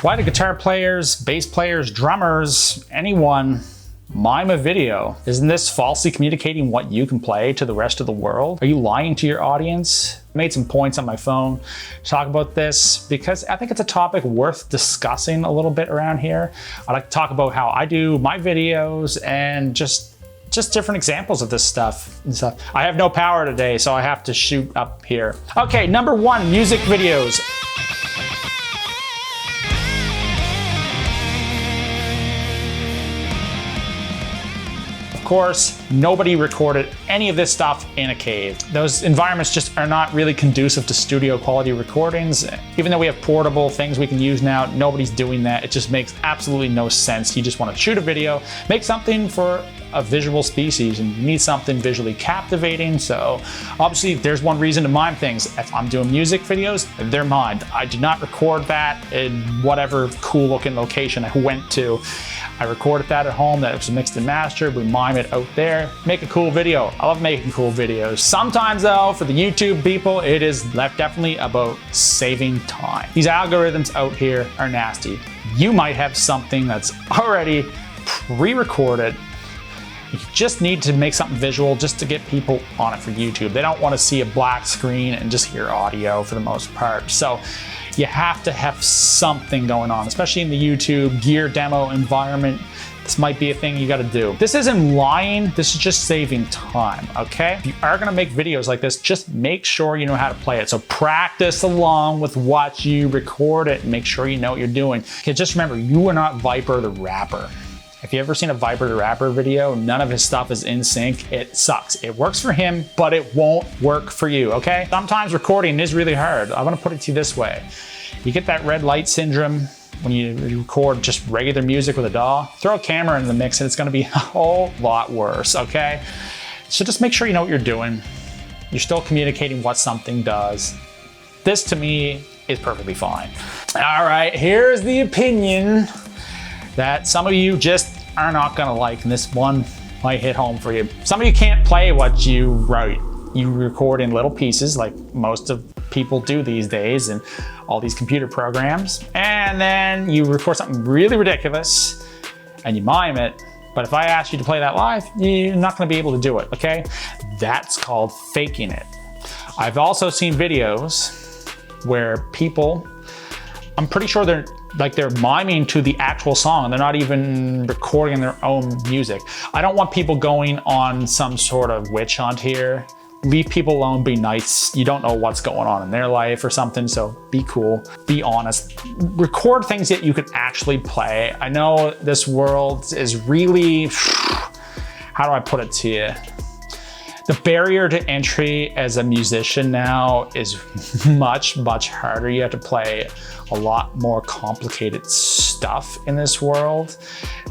Why do guitar players, bass players, drummers, anyone mime a video? Isn't this falsely communicating what you can play to the rest of the world? Are you lying to your audience? I made some points on my phone to talk about this because I think it's a topic worth discussing a little bit around here. I'd like to talk about how I do my videos and just different examples of this stuff and stuff. I have no power today, so I have to shoot up here. Okay, number one, music videos. Of course, nobody recorded any of this stuff in a cave. Those environments just are not really conducive to studio quality recordings. Even though we have portable things we can use now, nobody's doing that. It just makes absolutely no sense. You just want to shoot a video, make something for a visual species, and you need something visually captivating. So obviously there's one reason to mime things. If I'm doing music videos, they're mimed. I do not record that in whatever cool looking location I went to. I recorded that at home, that was mixed and mastered, we mime it out there, make a cool video. I love making cool videos. Sometimes though, for the YouTube people, it is definitely about saving time. These algorithms out here are nasty. You might have something that's already pre-recorded. You just need to make something visual just to get people on it for YouTube. They don't want to see a black screen and just hear audio for the most part. So you have to have something going on, especially in the YouTube gear demo environment. This might be a thing you got to do. This isn't lying, this is just saving time, okay? If you are gonna make videos like this, just make sure you know how to play it. So practice along with what you record it and make sure you know what you're doing. Okay, just remember, you are not Viper the Rapper. If you've ever seen a Viper the Rapper video, none of his stuff is in sync. It sucks. It works for him, but it won't work for you, okay? Sometimes recording is really hard. I'm gonna put it to you this way. You get that red light syndrome when you record just regular music with a DAW. Throw a camera in the mix and it's gonna be a whole lot worse, okay? So just make sure you know what you're doing. You're still communicating what something does. This to me is perfectly fine. All right, here's the opinion that some of you just are not gonna like, and this one might hit home for you. Some of you can't play what you write. You record in little pieces like most of people do these days and all these computer programs, and then you record something really ridiculous and you mime it. But if I ask you to play that live, you're not gonna be able to do it, okay? That's called faking it. I've also seen videos where people, I'm pretty sure they're miming to the actual song. They're not even recording their own music. I don't want people going on some sort of witch hunt here. Leave people alone, be nice. You don't know what's going on in their life or something, so be cool, be honest. Record things that you can actually play. I know this world is really, how do I put it to you? The barrier to entry as a musician now is much, much harder. You have to play a lot more complicated stuff in this world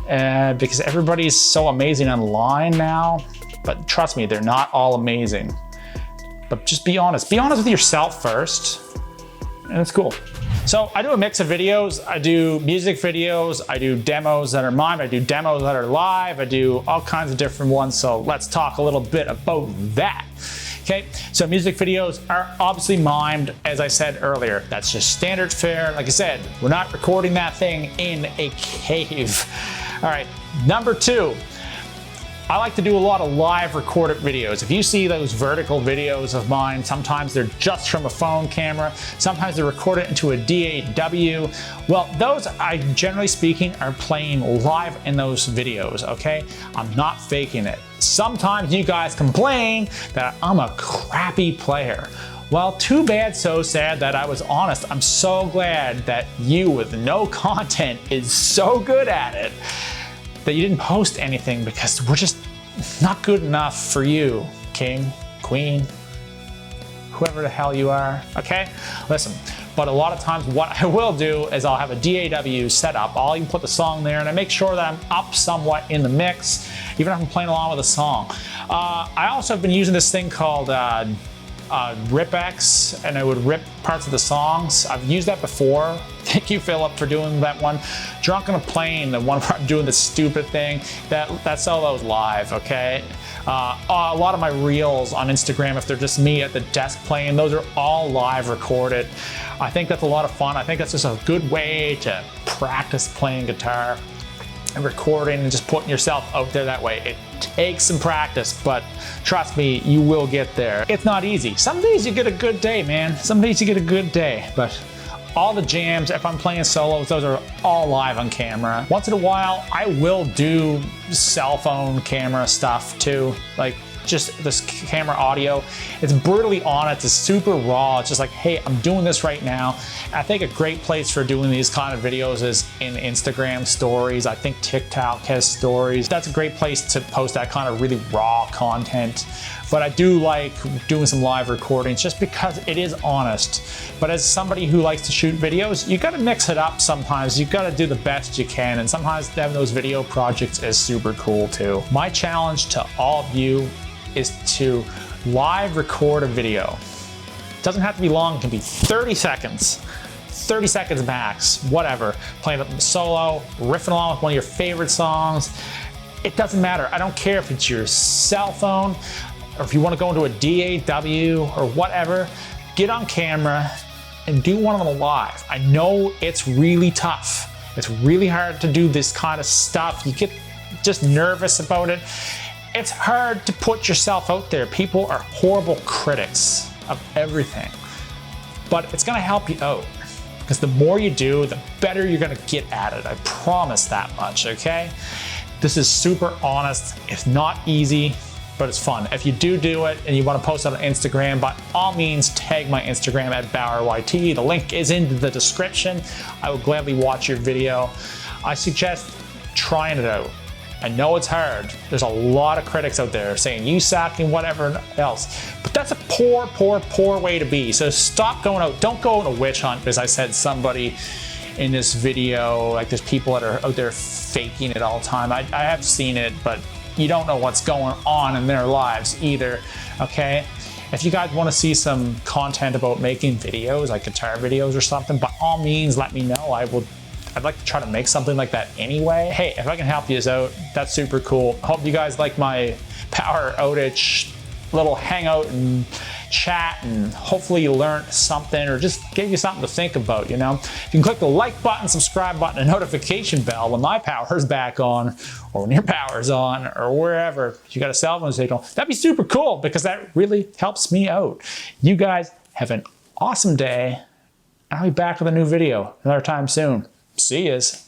because everybody's so amazing online now. But trust me, they're not all amazing. But just be honest. Be honest with yourself first, and it's cool. So I do a mix of videos. I do music videos, I do demos that are mimed, I do demos that are live, I do all kinds of different ones. So let's talk a little bit about that. Okay, so music videos are obviously mimed, as I said earlier. That's just standard fare. Like I said, we're not recording that thing in a cave. All right, number two. I like to do a lot of live recorded videos. If you see those vertical videos of mine, sometimes they're just from a phone camera, sometimes they're recorded into a DAW. Well, those, I generally speaking, are playing live in those videos, okay? I'm not faking it. Sometimes you guys complain that I'm a crappy player. Well, too bad, so sad that I was honest. I'm so glad that you with no content is so good at it that you didn't post anything because we're just not good enough for you, king, queen, whoever the hell you are, okay? Listen, but a lot of times what I will do is I'll have a DAW set up. I'll even put the song there and I make sure that I'm up somewhat in the mix, even if I'm playing along with a song. I also have been using this thing called RipX, and I would rip parts of the songs. I've used that before. Thank you, Philip, for doing that one. Drunk on a Plane, the one where I'm doing the stupid thing, that's all those live, okay? A lot of my reels on Instagram, if they're just me at the desk playing, those are all live recorded. I think that's a lot of fun. I think that's just a good way to practice playing guitar and recording and just putting yourself out there that way. It takes some practice, but trust me, you will get there. It's not easy. Some days you get a good day, man. Some days you get a good day, but all the jams, if I'm playing solos, those are all live on camera. Once in a while, I will do cell phone camera stuff too, like just this camera audio. It's brutally honest, it's super raw. It's just like, hey, I'm doing this right now. I think a great place for doing these kind of videos is in Instagram stories. I think TikTok has stories. That's a great place to post that kind of really raw content. But I do like doing some live recordings just because it is honest. But as somebody who likes to shoot videos, you gotta mix it up sometimes. You gotta do the best you can, and sometimes having those video projects is super cool too. My challenge to all of you is to live record a video. It doesn't have to be long, it can be 30 seconds. 30 seconds max, whatever. Playing it solo, riffing along with one of your favorite songs. It doesn't matter. I don't care if it's your cell phone or if you want to go into a DAW or whatever. Get on camera and do one of them live. I know it's really tough. It's really hard to do this kind of stuff. You get just nervous about it. It's hard to put yourself out there. People are horrible critics of everything, but it's gonna help you out because the more you do, the better you're gonna get at it. I promise that much, okay? This is super honest. It's not easy, but it's fun. If you do it and you wanna post it on Instagram, by all means, tag my Instagram at BauerYT. The link is in the description. I will gladly watch your video. I suggest trying it out. I know it's hard. There's a lot of critics out there saying you suck and whatever else, but that's a poor way to be. So stop going out. Don't go on a witch hunt, as I said somebody in this video. Like there's people that are out there faking it all the time. I have seen it, but you don't know what's going on in their lives either, okay? If you guys want to see some content about making videos, like guitar videos or something, by all means, let me know. I'd like to try to make something like that anyway. Hey, if I can help you out, that's super cool. I hope you guys like my power outage little hangout and chat, and hopefully you learned something or just gave you something to think about, you know? You can click the like button, subscribe button, and notification bell when my power's back on, or when your power's on, or wherever you got a cell phone signal. That'd be super cool because that really helps me out. You guys have an awesome day. I'll be back with a new video another time soon. See yous.